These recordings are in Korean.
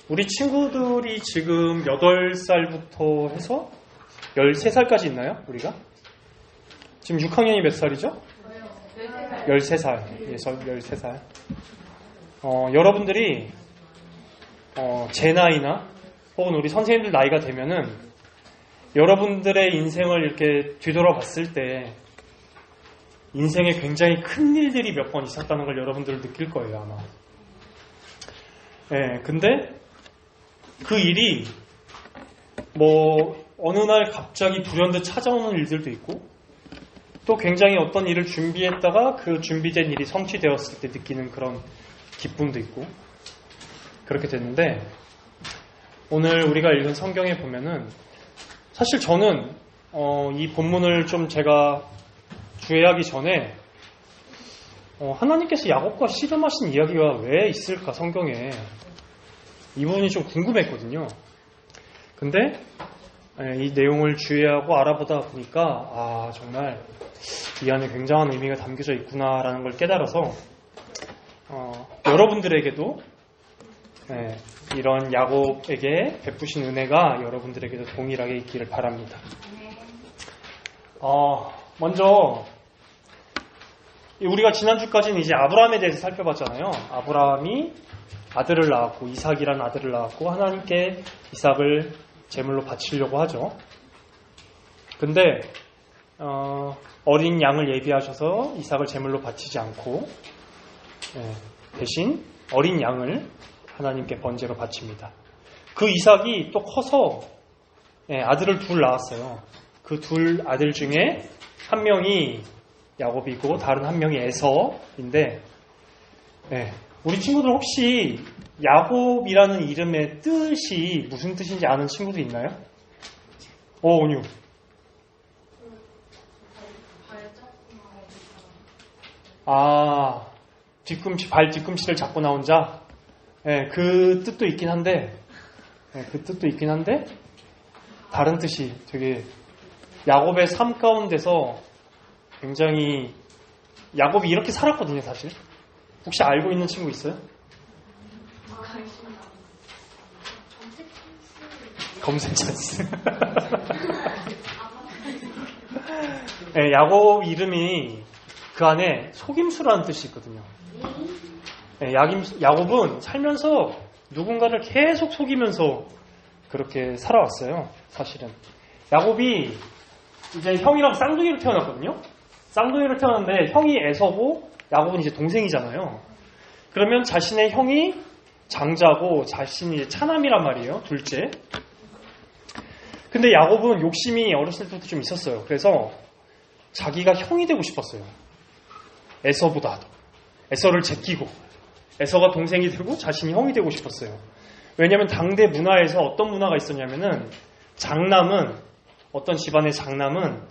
우리 친구들이 지금 8살부터 해서 13살까지 있나요? 우리가? 지금 6학년이 몇 살이죠? 13살. 13살. 여러분들이 제 나이나 혹은 우리 선생님들 나이가 되면은 여러분들의 인생을 이렇게 뒤돌아봤을 때 인생에 굉장히 큰 일들이 몇 번 있었다는 걸 여러분들 느낄 거예요, 아마. 네, 근데 그 일이 어느 날 갑자기 불현듯 찾아오는 일들도 있고 또 굉장히 어떤 일을 준비했다가 그 준비된 일이 성취되었을 때 느끼는 그런 기쁨도 있고 그렇게 됐는데 오늘 우리가 읽은 성경에 보면은 사실 저는 이 본문을 좀 제가 주의하기 전에 하나님께서 야곱과 씨름하신 이야기가 왜 있을까 성경에 이 부분이 좀 궁금했거든요. 근데 이 내용을 주의하고 알아보다 보니까 정말 이 안에 굉장한 의미가 담겨져 있구나라는 걸 깨달아서 여러분들에게도 이런 야곱에게 베푸신 은혜가 여러분들에게도 동일하게 있기를 바랍니다. 먼저 우리가 지난주까지는 이제 아브라함에 대해서 살펴봤잖아요. 아브라함이 아들을 낳았고 이삭이라는 아들을 낳았고 하나님께 이삭을 제물로 바치려고 하죠. 근데 어린 양을 예비하셔서 이삭을 제물로 바치지 않고 대신 어린 양을 하나님께 번제로 바칩니다. 그 이삭이 또 커서 아들을 둘 낳았어요. 그 둘 아들 중에 한 명이 야곱이고 다른 한 명이 에서인데 우리 친구들 혹시 야곱이라는 이름의 뜻이 무슨 뜻인지 아는 친구도 있나요? 온유. 발 뒤꿈치를 잡고 나온 자. 그 뜻도 있긴 한데, 다른 뜻이 되게 야곱의 삶 가운데서 굉장히 야곱이 이렇게 살았거든요, 사실. 혹시 알고 있는 친구 있어요? 검색 찬스. 야곱 이름이 그 안에 속임수라는 뜻이 있거든요. 야곱은 살면서 누군가를 계속 속이면서 그렇게 살아왔어요. 사실은 야곱이 이제 형이랑 쌍둥이로 태어났거든요. 쌍둥이로 태어났는데 형이 에서고 야곱은 이제 동생이잖아요. 그러면 자신의 형이 장자고 자신이 이제 차남이란 말이에요. 둘째. 근데 야곱은 욕심이 어렸을 때부터 좀 있었어요. 그래서 자기가 형이 되고 싶었어요. 에서보다도. 에서를 제끼고 에서가 동생이 되고 자신이 형이 되고 싶었어요. 왜냐하면 당대 문화에서 어떤 문화가 있었냐면은 장남은 어떤 집안의 장남은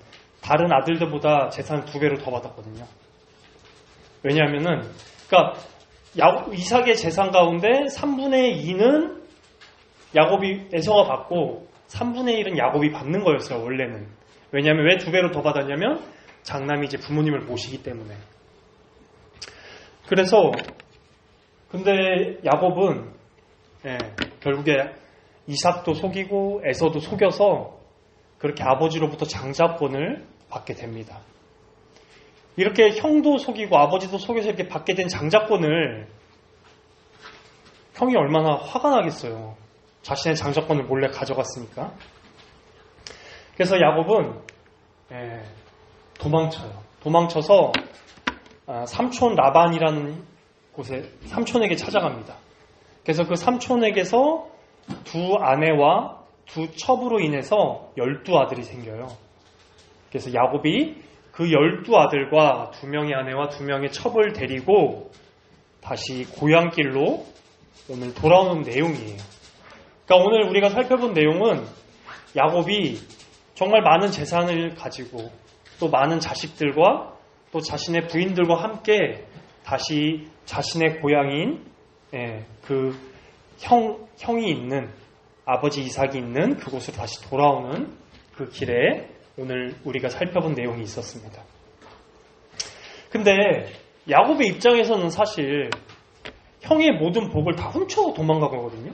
다른 아들들보다 재산을 2배로 더 받았거든요. 왜냐하면은 그러니까 이삭의 재산 가운데 3분의 2는 에서가 받고 3분의 1은 야곱이 받는 거였어요. 원래는. 왜냐하면 왜 2배로 더 받았냐면 장남이 이제 부모님을 모시기 때문에. 그래서 근데 야곱은 결국에 이삭도 속이고 에서도 속여서 그렇게 아버지로부터 장자권을 받게 됩니다. 이렇게 형도 속이고 아버지도 속여서 이렇게 받게 된 장자권을 형이 얼마나 화가 나겠어요. 자신의 장자권을 몰래 가져갔으니까. 그래서 야곱은 도망쳐서 삼촌 라반이라는 곳에 삼촌에게 찾아갑니다. 그래서 그 삼촌에게서 2 아내와 2 첩으로 인해서 12아들이 생겨요. 그래서 야곱이 그 12아들과 2명의 아내와 2명의 첩을 데리고 다시 고향길로 오늘 돌아오는 내용이에요. 그러니까 오늘 우리가 살펴본 내용은 야곱이 정말 많은 재산을 가지고 또 많은 자식들과 또 자신의 부인들과 함께 다시 자신의 고향인 그 형이 있는 아버지 이삭이 있는 그곳으로 다시 돌아오는 그 길에 오늘 우리가 살펴본 내용이 있었습니다. 근데 야곱의 입장에서는 사실 형의 모든 복을 다 훔쳐 도망간 거거든요.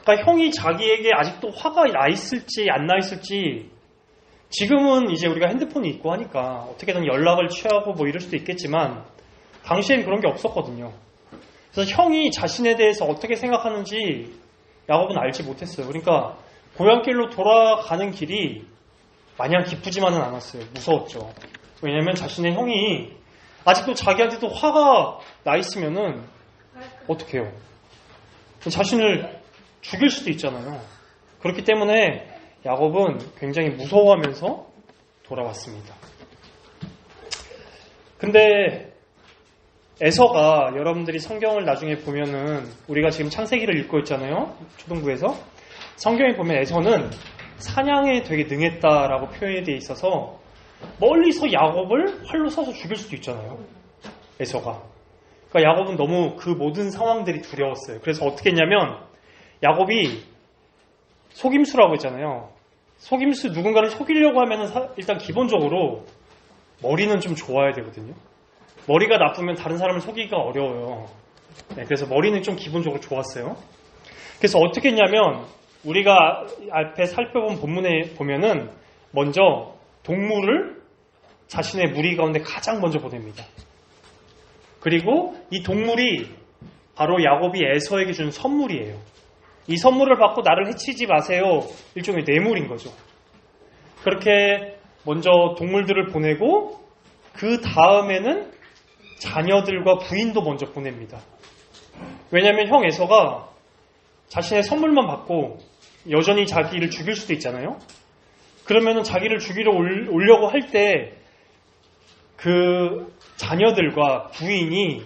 그러니까 형이 자기에게 아직도 화가 나 있을지 안 나 있을지, 지금은 이제 우리가 핸드폰이 있고 하니까 어떻게든 연락을 취하고 뭐 이럴 수도 있겠지만 당시엔 그런 게 없었거든요. 그래서 형이 자신에 대해서 어떻게 생각하는지 야곱은 알지 못했어요. 그러니까 고향길로 돌아가는 길이 마냥 기쁘지만은 않았어요. 무서웠죠. 왜냐하면 자신의 형이 아직도 자기한테도 화가 나 있으면은 어떻게 해요? 자신을 죽일 수도 있잖아요. 그렇기 때문에 야곱은 굉장히 무서워하면서 돌아왔습니다. 근데 에서가, 여러분들이 성경을 나중에 보면은, 우리가 지금 창세기를 읽고 있잖아요. 초등부에서. 성경에 보면 에서는 사냥에 되게 능했다라고 표현이 되어 있어서 멀리서 야곱을 활로 쏴서 죽일 수도 있잖아요. 에서가. 그러니까 야곱은 너무 그 모든 상황들이 두려웠어요. 그래서 어떻게 했냐면, 야곱이 속임수라고 했잖아요. 속임수, 누군가를 속이려고 하면은 일단 기본적으로 머리는 좀 좋아야 되거든요. 머리가 나쁘면 다른 사람을 속이기가 어려워요. 네, 그래서 머리는 좀 기본적으로 좋았어요. 그래서 어떻게 했냐면, 우리가 앞에 살펴본 본문에 보면은 먼저 동물을 자신의 무리 가운데 가장 먼저 보냅니다. 그리고 이 동물이 바로 야곱이 에서에게 준 선물이에요. 이 선물을 받고 나를 해치지 마세요. 일종의 뇌물인 거죠. 그렇게 먼저 동물들을 보내고 그 다음에는 자녀들과 부인도 먼저 보냅니다. 왜냐하면 형 에서가 자신의 선물만 받고 여전히 자기를 죽일 수도 있잖아요. 그러면은 자기를 죽이러 오려고 할 때 그 자녀들과 부인이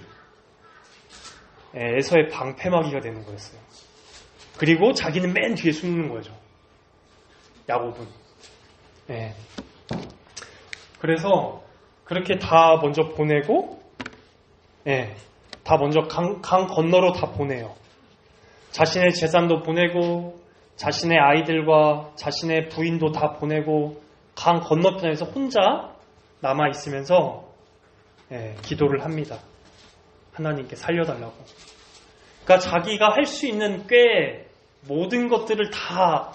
에서의 방패막이가 되는 거였어요. 그리고 자기는 맨 뒤에 숨는 거죠. 야곱은. 네. 그래서 그렇게 다 먼저 보내고, 다 먼저 강 건너로 다 보내요. 자신의 재산도 보내고, 자신의 아이들과 자신의 부인도 다 보내고, 강 건너편에서 혼자 남아 있으면서 기도를 합니다. 하나님께 살려달라고. 그러니까 자기가 할 수 있는 꽤 모든 것들을 다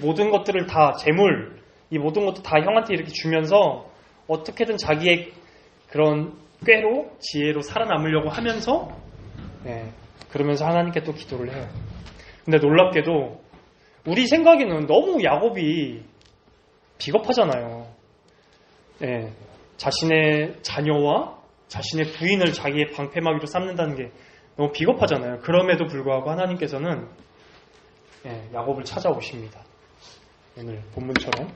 모든 것들을 다 재물, 이 모든 것도 다 형한테 이렇게 주면서 어떻게든 자기의 그런 꾀로, 지혜로 살아남으려고 하면서, 그러면서 하나님께 또 기도를 해요. 근데 놀랍게도 우리 생각에는 너무 야곱이 비겁하잖아요. 자신의 자녀와 자신의 부인을 자기의 방패막이로 삼는다는 게 너무 비겁하잖아요. 그럼에도 불구하고 하나님께서는 야곱을 찾아오십니다. 오늘 본문처럼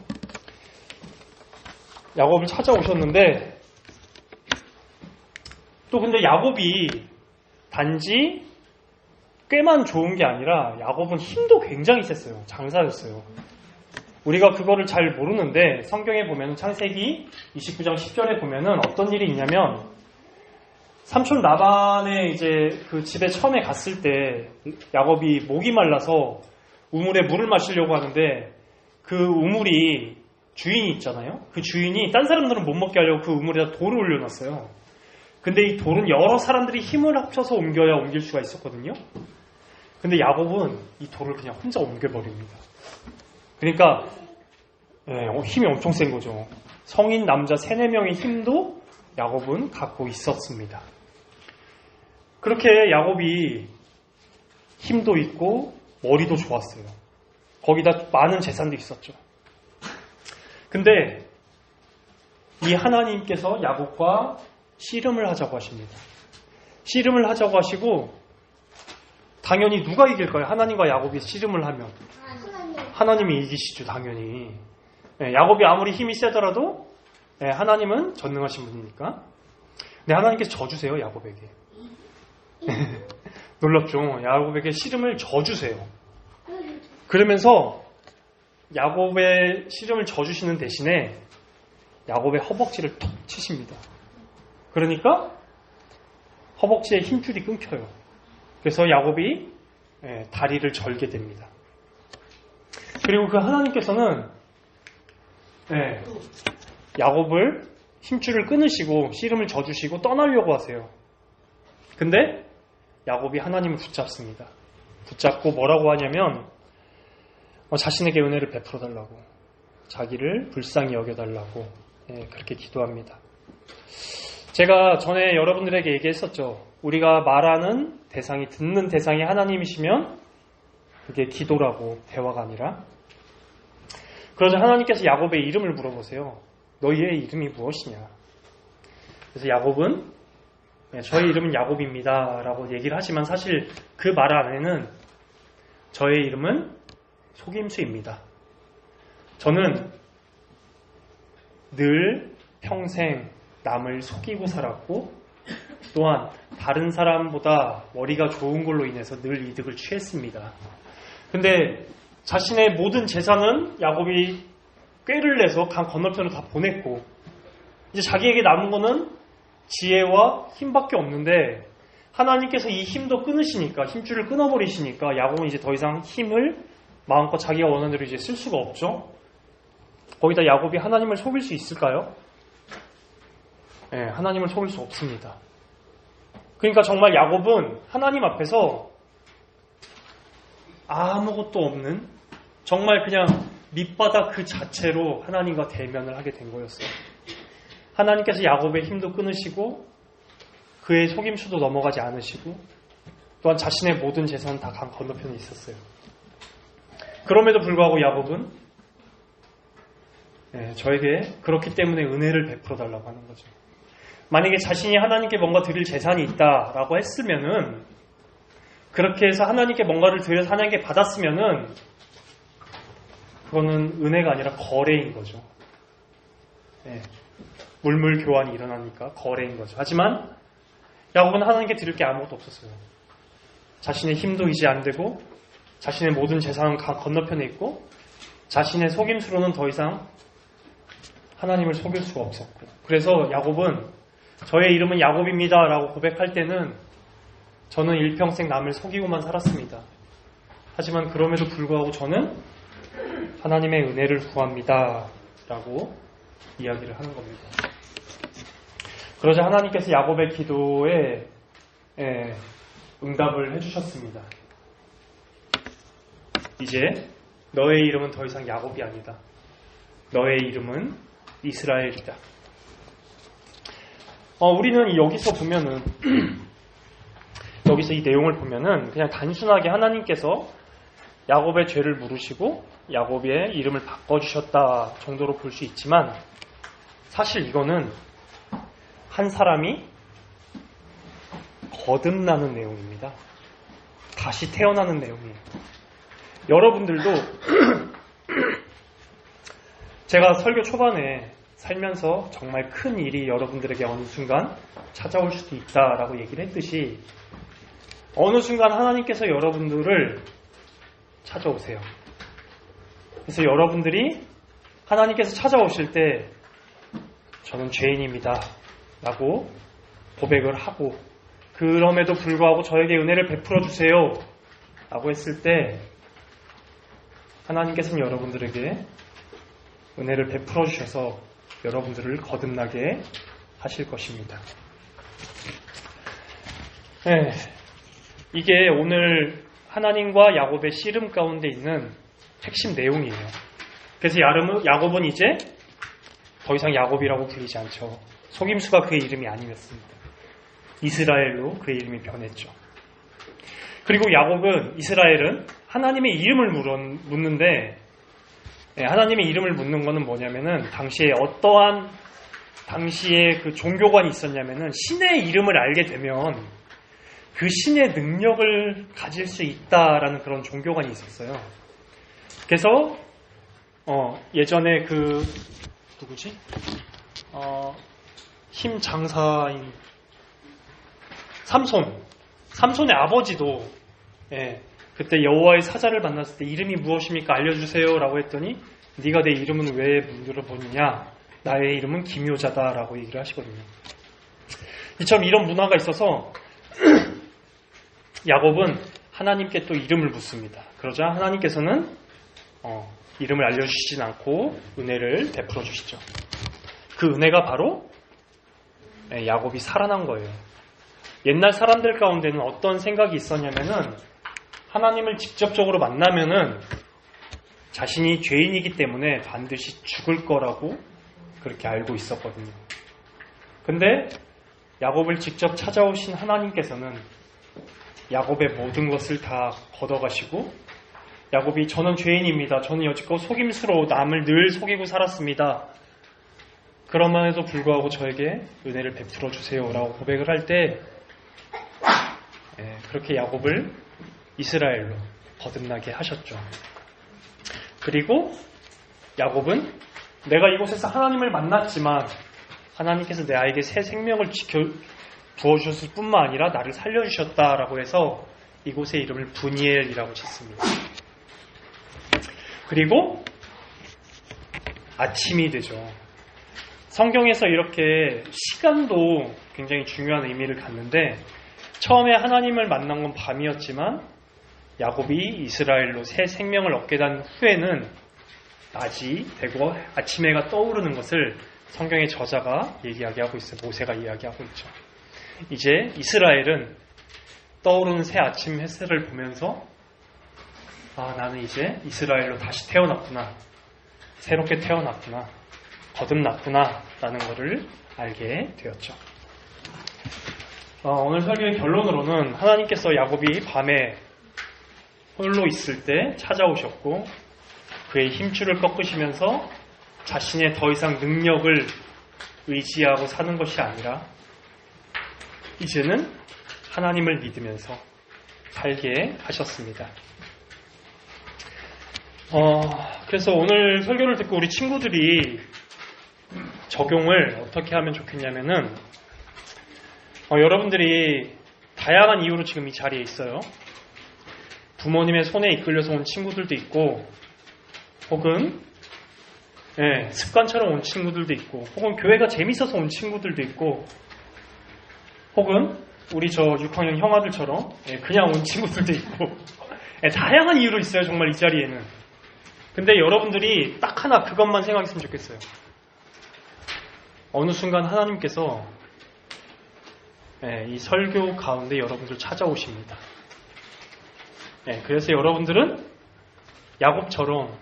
야곱을 찾아오셨는데, 또 근데 야곱이 단지 꾀만 좋은 게 아니라 야곱은 힘도 굉장히 셌어요. 장사였어요. 우리가 그거를 잘 모르는데 성경에 보면 창세기 29장 10절에 보면은 어떤 일이 있냐면, 삼촌 라반의 이제 그 집에 처음에 갔을 때 야곱이 목이 말라서 우물에 물을 마시려고 하는데, 그 우물이 주인이 있잖아요. 그 주인이 딴 사람들은 못 먹게 하려고 그 우물에다 돌을 올려놨어요. 근데 이 돌은 여러 사람들이 힘을 합쳐서 옮겨야 옮길 수가 있었거든요. 근데 야곱은 이 돌을 그냥 혼자 옮겨버립니다. 그러니까 힘이 엄청 센 거죠. 성인 남자 3-4명의 힘도 야곱은 갖고 있었습니다. 그렇게 야곱이 힘도 있고 머리도 좋았어요. 거기다 많은 재산도 있었죠. 근데 이 하나님께서 야곱과 씨름을 하자고 하십니다. 씨름을 하자고 하시고, 당연히 누가 이길까요? 하나님과 야곱이 씨름을 하면 하나님이 이기시죠, 당연히. 야곱이 아무리 힘이 세더라도 하나님은 전능하신 분이니까. 근데 하나님께서 져주세요, 야곱에게. 놀랍죠? 야곱에게 씨름을 져주세요. 그러면서 야곱의 씨름을 져주시는 대신에 야곱의 허벅지를 톡 치십니다. 그러니까 허벅지의 힘줄이 끊겨요. 그래서 야곱이 다리를 절게 됩니다. 그리고 그 하나님께서는 야곱을 힘줄을 끊으시고 씨름을 져주시고 떠나려고 하세요. 근데 야곱이 하나님을 붙잡습니다. 붙잡고 뭐라고 하냐면 자신에게 은혜를 베풀어 달라고, 자기를 불쌍히 여겨달라고 그렇게 기도합니다. 제가 전에 여러분들에게 얘기했었죠. 우리가 말하는 대상이, 듣는 대상이 하나님이시면 그게 기도라고, 대화가 아니라. 그러자 하나님께서 야곱의 이름을 물어보세요. 너희의 이름이 무엇이냐? 그래서 야곱은 저의 이름은 야곱입니다 라고 얘기를 하지만 사실 그 말 안에는 저의 이름은 속임수입니다. 저는 늘 평생 남을 속이고 살았고 또한 다른 사람보다 머리가 좋은 걸로 인해서 늘 이득을 취했습니다. 근데 자신의 모든 재산은 야곱이 꾀를 내서 강 건너편으로 다 보냈고 이제 자기에게 남은 거는 지혜와 힘밖에 없는데 하나님께서 이 힘도 끊으시니까, 힘줄을 끊어버리시니까 야곱은 이제 더 이상 힘을 마음껏 자기가 원하는 대로 이제 쓸 수가 없죠. 거기다 야곱이 하나님을 속일 수 있을까요? 네, 하나님을 속일 수 없습니다. 그러니까 정말 야곱은 하나님 앞에서 아무것도 없는, 정말 그냥 밑바닥 그 자체로 하나님과 대면을 하게 된 거였어요. 하나님께서 야곱의 힘도 끊으시고 그의 속임수도 넘어가지 않으시고 또한 자신의 모든 재산은 다 강 건너편에 있었어요. 그럼에도 불구하고 야곱은 저에게 그렇기 때문에 은혜를 베풀어 달라고 하는 거죠. 만약에 자신이 하나님께 뭔가 드릴 재산이 있다라고 했으면은, 그렇게 해서 하나님께 뭔가를 드려서 하나님께 받았으면은 그거는 은혜가 아니라 거래인 거죠. 물물 교환이 일어나니까 거래인 거죠. 하지만 야곱은 하나님께 드릴 게 아무것도 없었어요. 자신의 힘도 이제 안 되고 자신의 모든 재산은 강 건너편에 있고 자신의 속임수로는 더 이상 하나님을 속일 수가 없었고, 그래서 야곱은 저의 이름은 야곱입니다 라고 고백할 때는 저는 일평생 남을 속이고만 살았습니다. 하지만 그럼에도 불구하고 저는 하나님의 은혜를 구합니다 라고 이야기를 하는 겁니다. 그러자 하나님께서 야곱의 기도에 응답을 해주셨습니다. 이제 너의 이름은 더 이상 야곱이 아니다. 너의 이름은 이스라엘이다. 우리는 여기서 보면은 여기서 이 내용을 보면은 그냥 단순하게 하나님께서 야곱의 죄를 물으시고 야곱의 이름을 바꿔주셨다 정도로 볼 수 있지만, 사실 이거는 한 사람이 거듭나는 내용입니다. 다시 태어나는 내용이에요. 여러분들도 제가 설교 초반에 살면서 정말 큰 일이 여러분들에게 어느 순간 찾아올 수도 있다라고 얘기를 했듯이 어느 순간 하나님께서 여러분들을 찾아오세요. 그래서 여러분들이 하나님께서 찾아오실 때 저는 죄인입니다 라고 고백을 하고, 그럼에도 불구하고 저에게 은혜를 베풀어 주세요 라고 했을 때 하나님께서는 여러분들에게 은혜를 베풀어 주셔서 여러분들을 거듭나게 하실 것입니다. 이게 오늘 하나님과 야곱의 씨름 가운데 있는 핵심 내용이에요. 그래서 야곱은 이제 더 이상 야곱이라고 불리지 않죠. 속임수가 그의 이름이 아니었습니다. 이스라엘로 그의 이름이 변했죠. 그리고 이스라엘은 하나님의 이름을 묻는데, 하나님의 이름을 묻는 것은 뭐냐면은 당시에 그 종교관이 있었냐면은 신의 이름을 알게 되면 그 신의 능력을 가질 수 있다라는 그런 종교관이 있었어요. 그래서 예전에 힘 장사인 삼손의 아버지도 그때 여호와의 사자를 만났을 때 이름이 무엇입니까? 알려주세요 라고 했더니 네가 내 이름은 왜 물어보느냐? 나의 이름은 기묘자다 라고 얘기를 하시거든요. 이처럼 이런 문화가 있어서 야곱은 하나님께 또 이름을 묻습니다. 그러자 하나님께서는 이름을 알려주시진 않고 은혜를 베풀어 주시죠. 그 은혜가 바로 야곱이 살아난 거예요. 옛날 사람들 가운데는 어떤 생각이 있었냐면은 하나님을 직접적으로 만나면은 자신이 죄인이기 때문에 반드시 죽을 거라고 그렇게 알고 있었거든요. 근데 야곱을 직접 찾아오신 하나님께서는 야곱의 모든 것을 다 걷어가시고, 야곱이 저는 죄인입니다. 저는 여지껏 속임수로 남을 늘 속이고 살았습니다. 그럼에도 불구하고 저에게 은혜를 베풀어 주세요 라고 고백을 할 때 그렇게 야곱을 이스라엘로 거듭나게 하셨죠. 그리고 야곱은 내가 이곳에서 하나님을 만났지만 하나님께서 나에게 새 생명을 부어주셨을 뿐만 아니라 나를 살려주셨다라고 해서 이곳의 이름을 브니엘이라고 짓습니다. 그리고 아침이 되죠. 성경에서 이렇게 시간도 굉장히 중요한 의미를 갖는데, 처음에 하나님을 만난 건 밤이었지만 야곱이 이스라엘로 새 생명을 얻게 된 후에는 낮이 되고 아침 해가 떠오르는 것을 성경의 저자가 얘기하고 있어요. 모세가 이야기하고 있죠. 이제 이스라엘은 떠오르는 새 아침 햇살을 보면서 나는 이제 이스라엘로 다시 태어났구나, 새롭게 태어났구나, 거듭났구나 라는 것을 알게 되었죠. 오늘 설교의 결론으로는 하나님께서 야곱이 밤에 홀로 있을 때 찾아오셨고 그의 힘줄을 꺾으시면서 자신의 더 이상 능력을 의지하고 사는 것이 아니라 이제는 하나님을 믿으면서 살게 하셨습니다. 그래서 오늘 설교를 듣고 우리 친구들이 적용을 어떻게 하면 좋겠냐면은, 여러분들이 다양한 이유로 지금 이 자리에 있어요. 부모님의 손에 이끌려서 온 친구들도 있고, 혹은 습관처럼 온 친구들도 있고, 혹은 교회가 재밌어서 온 친구들도 있고, 혹은 우리 저 6학년 형아들처럼 그냥 온 친구들도 있고, 다양한 이유로 있어요, 정말 이 자리에는. 근데 여러분들이 딱 하나 그것만 생각했으면 좋겠어요. 어느 순간 하나님께서 이 설교 가운데 여러분들 찾아오십니다. 그래서 여러분들은 야곱처럼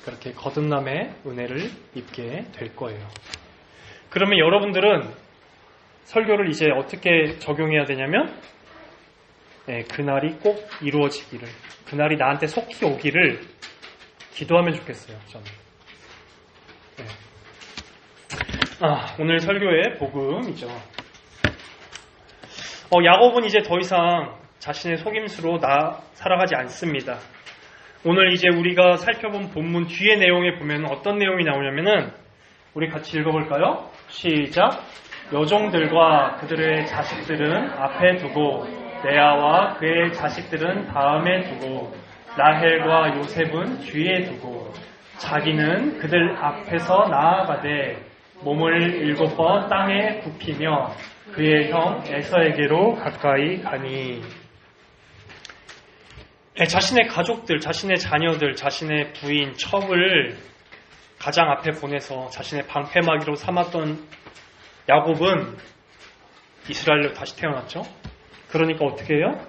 그렇게 거듭남의 은혜를 입게 될 거예요. 그러면 여러분들은 설교를 이제 어떻게 적용해야 되냐면, 그날이 꼭 이루어지기를, 그날이 나한테 속히 오기를 기도하면 좋겠어요, 저는. 오늘 설교의 복음이죠. 야곱은 이제 더 이상 자신의 속임수로 살아가지 않습니다. 오늘 이제 우리가 살펴본 본문 뒤의 내용에 보면 어떤 내용이 나오냐면은, 우리 같이 읽어볼까요? 시작. 여종들과 그들의 자식들은 앞에 두고 레아와 그의 자식들은 다음에 두고 라헬과 요셉은 뒤에 두고 자기는 그들 앞에서 나아가되 몸을 7번 땅에 굽히며 그의 형 에서에게로 가까이 가니. 자신의 가족들, 자신의 자녀들, 자신의 부인, 첩을 가장 앞에 보내서 자신의 방패막이로 삼았던 야곱은 이스라엘로 다시 태어났죠. 그러니까 어떻게 해요?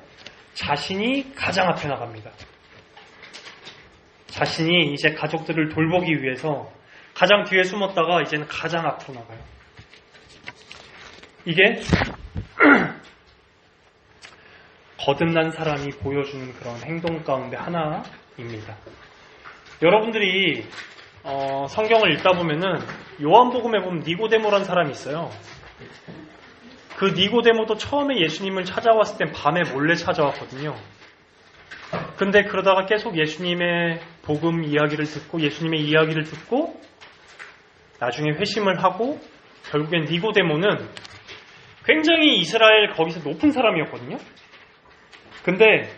자신이 가장 앞에 나갑니다. 자신이 이제 가족들을 돌보기 위해서 가장 뒤에 숨었다가 이제는 가장 앞으로 나가요. 이게 거듭난 사람이 보여주는 그런 행동 가운데 하나입니다. 여러분들이 성경을 읽다 보면은 요한복음에 보면 니고데모라는 사람이 있어요. 그 니고데모도 처음에 예수님을 찾아왔을 땐 밤에 몰래 찾아왔거든요. 근데 그러다가 계속 예수님의 복음 이야기를 듣고 예수님의 이야기를 듣고 나중에 회심을 하고 결국엔 니고데모는 굉장히 이스라엘 거기서 높은 사람이었거든요. 근데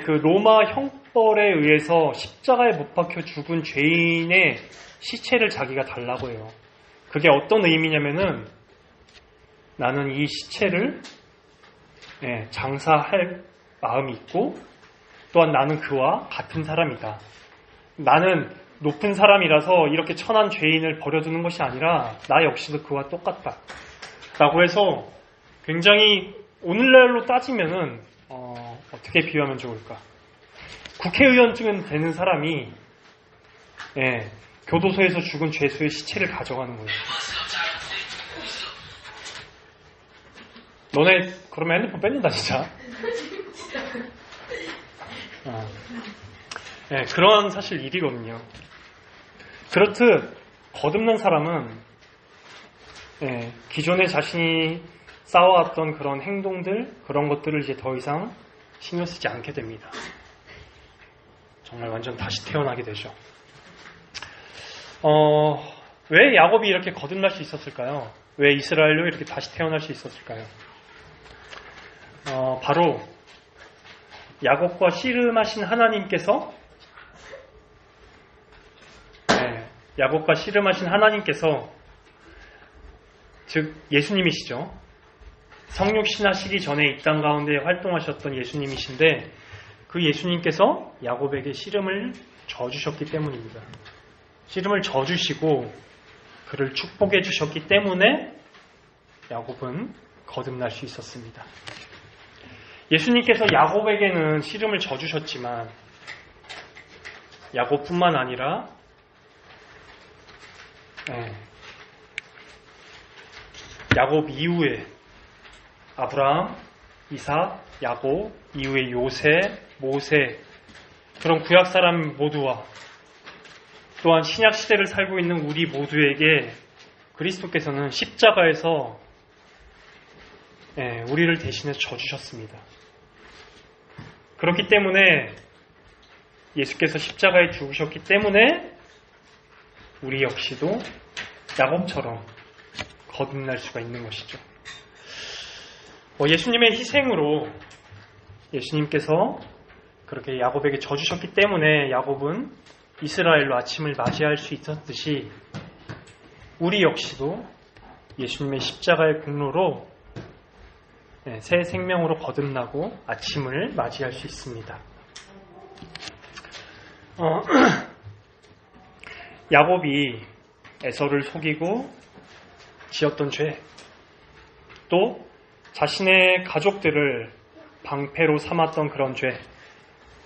그 로마 형벌에 의해서 십자가에 못 박혀 죽은 죄인의 시체를 자기가 달라고 해요. 그게 어떤 의미냐면은 나는 이 시체를 장사할 마음이 있고 또한 나는 그와 같은 사람이다. 나는 높은 사람이라서 이렇게 천한 죄인을 버려두는 것이 아니라 나 역시도 그와 똑같다. 라고 해서 굉장히 오늘날로 따지면은 어떻게 비유하면 좋을까? 국회의원쯤은 되는 사람이 교도소에서 죽은 죄수의 시체를 가져가는 거예요. 너네 그러면 핸드폰 뺏는다 진짜. 그런 사실 일이거든요. 그렇듯 거듭난 사람은 기존에 자신이 쌓아왔던 그런 행동들, 그런 것들을 이제 더 이상 신경 쓰지 않게 됩니다. 정말 완전 다시 태어나게 되죠. 왜 야곱이 이렇게 거듭날 수 있었을까요? 왜 이스라엘로 이렇게 다시 태어날 수 있었을까요? 바로 야곱과 씨름하신 하나님께서 즉 예수님이시죠. 성육신하시기 전에 이 땅 가운데 활동하셨던 예수님이신데 그 예수님께서 야곱에게 씨름을 져주셨기 때문입니다. 씨름을 져주시고 그를 축복해 주셨기 때문에 야곱은 거듭날 수 있었습니다. 예수님께서 야곱에게는 씨름을 져주셨지만 야곱뿐만 아니라 야곱 이후에 아브라함, 이삭, 야곱 이후에 요셉, 모세 그런 구약 사람 모두와 또한 신약 시대를 살고 있는 우리 모두에게 그리스도께서는 십자가에서 우리를 대신해 져주셨습니다. 그렇기 때문에 예수께서 십자가에 죽으셨기 때문에 우리 역시도 야곱처럼 거듭날 수가 있는 것이죠. 예수님의 희생으로 예수님께서 그렇게 야곱에게 져주셨기 때문에 야곱은 이스라엘로 아침을 맞이할 수 있었듯이 우리 역시도 예수님의 십자가의 공로로 새 생명으로 거듭나고 아침을 맞이할 수 있습니다. 야곱이 에서를 속이고 지었던 죄, 또 자신의 가족들을 방패로 삼았던 그런 죄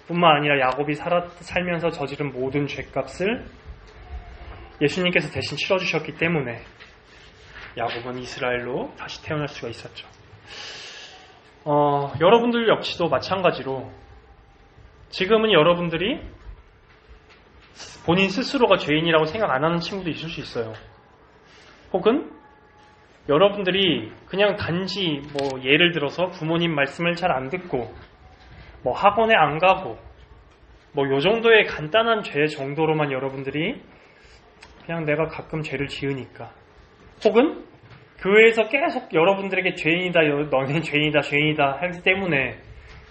뿐만 아니라 야곱이 살면서 저지른 모든 죄값을 예수님께서 대신 치러주셨기 때문에 야곱은 이스라엘로 다시 태어날 수가 있었죠. 여러분들 역시도 마찬가지로 지금은 여러분들이 본인 스스로가 죄인이라고 생각 안 하는 친구도 있을 수 있어요. 혹은 여러분들이 그냥 단지 예를 들어서 부모님 말씀을 잘 안 듣고 학원에 안 가고 요 정도의 간단한 죄 정도로만 여러분들이 그냥 내가 가끔 죄를 지으니까 혹은 교회에서 계속 여러분들에게 죄인이다, 너는 죄인이다 하기 때문에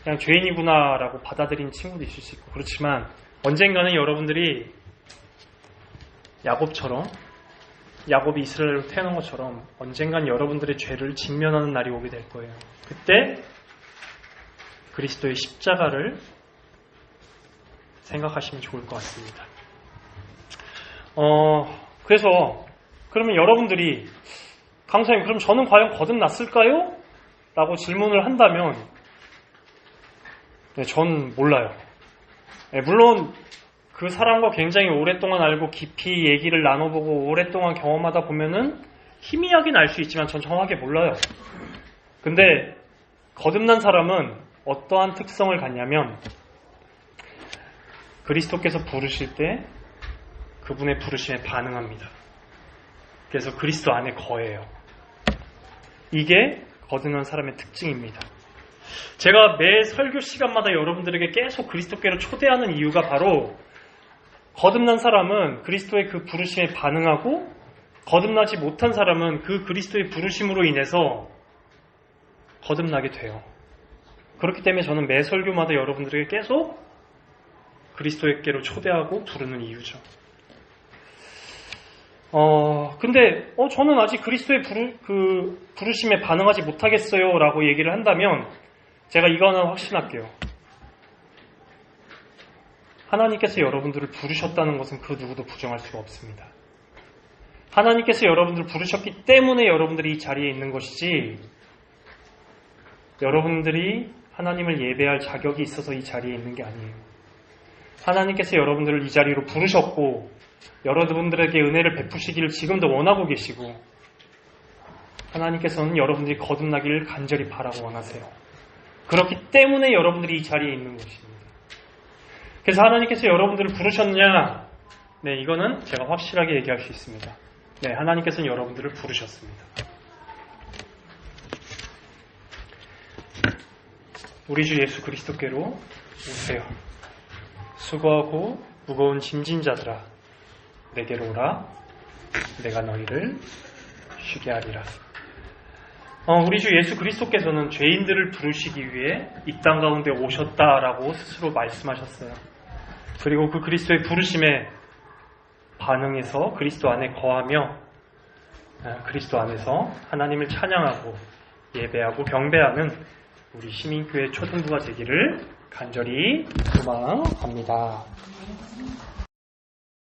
그냥 죄인이구나 라고 받아들인 친구도 있을 수 있고 그렇지만 언젠가는 여러분들이 야곱이 이스라엘로 태어난 것처럼 언젠간 여러분들의 죄를 직면하는 날이 오게 될 거예요. 그때 그리스도의 십자가를 생각하시면 좋을 것 같습니다. 그래서 그러면 여러분들이 강사님 그럼 저는 과연 거듭났을까요? 라고 질문을 한다면 전 몰라요. 물론 그 사람과 굉장히 오랫동안 알고 깊이 얘기를 나눠보고 오랫동안 경험하다 보면은 희미하긴 알 수 있지만 전 정확하게 몰라요. 근데 거듭난 사람은 어떠한 특성을 갖냐면 그리스도께서 부르실 때 그분의 부르심에 반응합니다. 그래서 그리스도 안에 거해요. 이게 거듭난 사람의 특징입니다. 제가 매 설교 시간마다 여러분들에게 계속 그리스도께로 초대하는 이유가 바로 거듭난 사람은 그리스도의 그 부르심에 반응하고 거듭나지 못한 사람은 그 그리스도의 부르심으로 인해서 거듭나게 돼요. 그렇기 때문에 저는 매 설교마다 여러분들에게 계속 그리스도께로 초대하고 부르는 이유죠. 근데 저는 아직 그리스도의 부르심에 반응하지 못하겠어요 라고 얘기를 한다면 제가 이거 하나 확신할게요. 하나님께서 여러분들을 부르셨다는 것은 그 누구도 부정할 수가 없습니다. 하나님께서 여러분들을 부르셨기 때문에 여러분들이 이 자리에 있는 것이지 여러분들이 하나님을 예배할 자격이 있어서 이 자리에 있는 게 아니에요. 하나님께서 여러분들을 이 자리로 부르셨고 여러분들에게 은혜를 베푸시기를 지금도 원하고 계시고 하나님께서는 여러분들이 거듭나기를 간절히 바라고 원하세요. 그렇기 때문에 여러분들이 이 자리에 있는 것입니다. 그래서 하나님께서 여러분들을 부르셨냐? 네, 이거는 제가 확실하게 얘기할 수 있습니다. 네, 하나님께서는 여러분들을 부르셨습니다. 우리 주 예수 그리스도께로 오세요. 수고하고 무거운 짐진 자들아, 내게로 오라. 내가 너희를 쉬게 하리라. 우리 주 예수 그리스도께서는 죄인들을 부르시기 위해 이 땅 가운데 오셨다라고 스스로 말씀하셨어요. 그리고 그 그리스도의 부르심에 반응해서 그리스도 안에 거하며 그리스도 안에서 하나님을 찬양하고 예배하고 경배하는 우리 시민교회 초등부가 되기를 간절히 소망합니다.